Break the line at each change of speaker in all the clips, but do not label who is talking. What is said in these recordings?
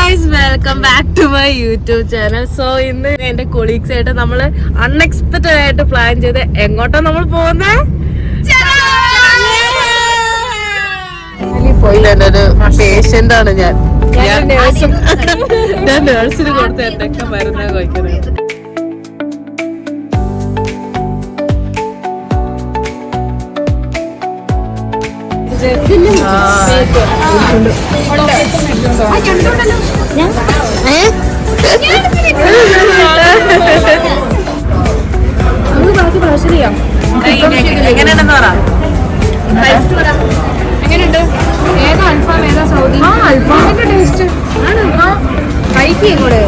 Guys, welcome back to my YouTube channel. So ഇന്ന് എന്റെ colleagues ആയിട്ട് നമ്മള് അൺഎക്സ്പെക്ടഡ് ആയിട്ട് പ്ലാൻ ചെയ്ത് എങ്ങോട്ടാ നമ്മൾ പോകുന്നത്? പോയില്ല, എന്റെ ഒരു പേഷ്യന്റ് ആണ് ഞാൻ നേഴ്സിന് കൊടുത്ത് എന്തൊക്കെ മരുന്നാ കഴിക്കുന്നത്. എങ്ങനെയുണ്ടെന്ന് പറ.
എങ്ങനെയുണ്ട്? ഏതാ അൽഫാം, ഏതാ സൗദി? അൽഫാമിന്റെ ടേസ്റ്റ് കഴിക്കും കൂടെ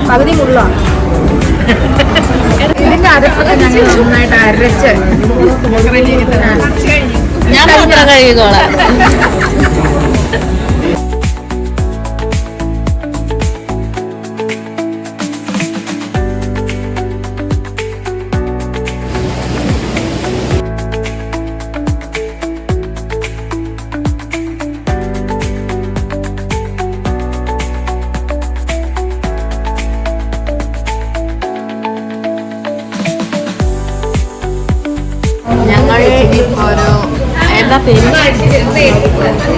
പകുതി മുള്ള. ഇതിന്റെ അരപ്പൊക്കെ ഞങ്ങൾ നന്നായിട്ട് അരച്ച്
ഞാൻ കഴിക്കോളാം. ഞങ്ങൾ ഒരു എന്താ പേര്,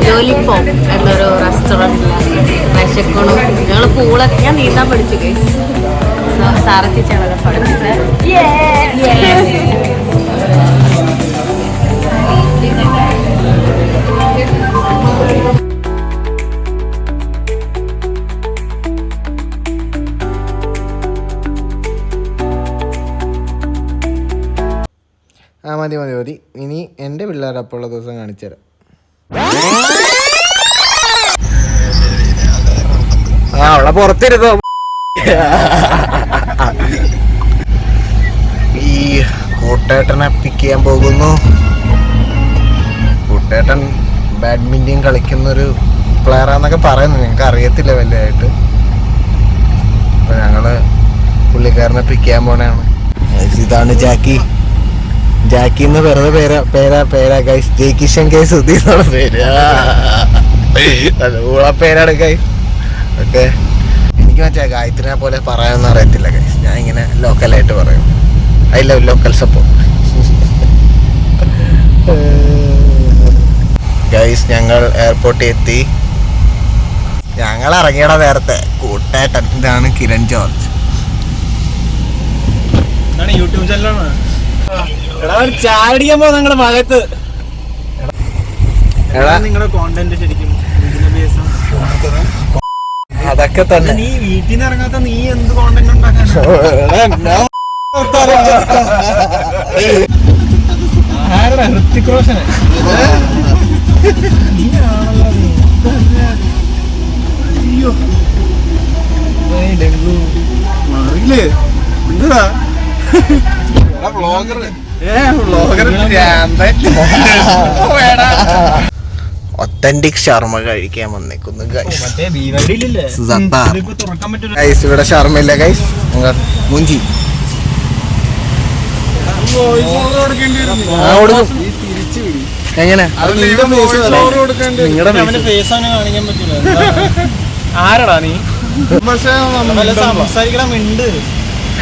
ലോലിപോപ്പ് എന്നൊരു റെസ്റ്റോറൻറ്റിലാണ് വിശക്കണു. ഞങ്ങൾ പൂളൊക്കെ ഞാൻ നീന്താൻ പഠിച്ചു. സാറച്ചിച്ചാണ് പഠിച്ചത്.
മതി മതി മതി. ഇനി എൻ്റെ പിള്ളേരപ്പോൾ ഉള്ള ദിവസം കാണിച്ചു തരാം. അവളെ പുറത്തിരുന്നോ. ഈ കൂട്ടേട്ടനെ പിക്ക് ചെയ്യാൻ പോകുന്നു. കൂട്ടേട്ടൻ ബാഡ്മിൻ്റൺ കളിക്കുന്നൊരു പ്ലെയറാന്നൊക്കെ പറയുന്നു. ഞങ്ങൾക്ക് അറിയത്തില്ല വലുതായിട്ട്. അപ്പോൾ ഞങ്ങൾ പുള്ളിക്കാരനെ പിക്ക് ചെയ്യാൻ പോണതാണ്. ഇതാണ് ജാക്കി. ജാക്കി എന്ന് വെറുതെ പേരാ ഗൈസ്. ജയ്കിഷൻ കെ സുധി എന്നുള്ള പേര്. പേരാണ് ഗൈസ്. ഓക്കെ, എനിക്ക് മറ്റേ ഗായത്രിനെ പോലെ പറയാനൊന്നും അറിയത്തില്ല ഗൈസ്. ഞാൻ ഇങ്ങനെ ലോക്കലായിട്ട് പറയും. I love local support guys. ഞങ്ങൾ എയർപോർട്ടിൽ എത്തി. ഞങ്ങൾ ഇറങ്ങിയട നേരത്തെ. കൂട്ടേട്ടൻ. ഇതാണ് കിരൺ ജോർജ്. യൂട്യൂബ് ചാനലാണ്. ചാടിക്കുമ്പോ നിങ്ങളുടെ മകത്ത് നിങ്ങളുടെ കോണ്ടന്റ് ശരിക്കും അതൊക്കെ തന്നെ. നീ വീട്ടിൽ നിന്ന് ഇറങ്ങാത്ത നീ എന്ത് കോണ്ടന്റ് ഉണ്ടാക്കാൻ? ആരുടെ? ഹൃത്തിക് റോഷന്. അയ്യോ ഡെങ്കു മാറിയില്ലേ? എന്താ ഒത്തന്റിക് ഷർമ്മ കഴിക്കാൻ വന്നേക്കുന്നു ഗൈസ്. ഇവിടെ ഷർമ്മയില്ല ഗൈസ്. മുഞ്ചി എങ്ങനെ ആരടാ നീ?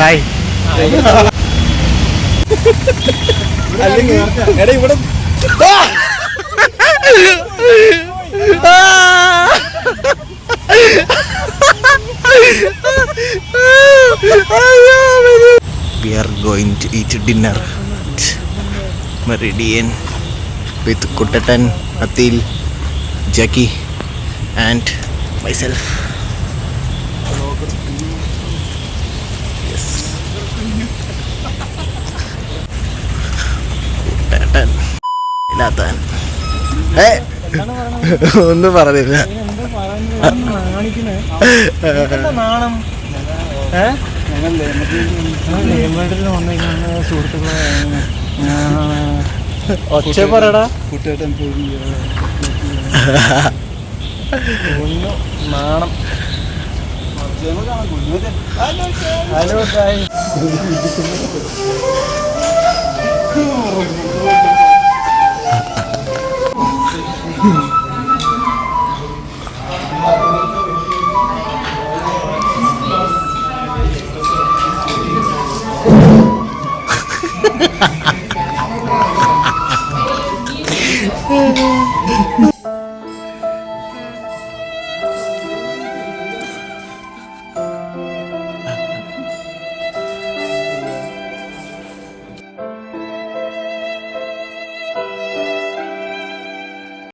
ഹായ്. എടാ ഇവിടെ we are going to eat dinner at Meridian with Kuttatan, Atil, Jackie and myself. Yes. Kuttatan ഇല്ലാത്തവൻ ഒന്നും പറഞ്ഞില്ല. ഒച്ച പറയടാ. കുട്ടേട്ടൻ നാണം. ഹലോ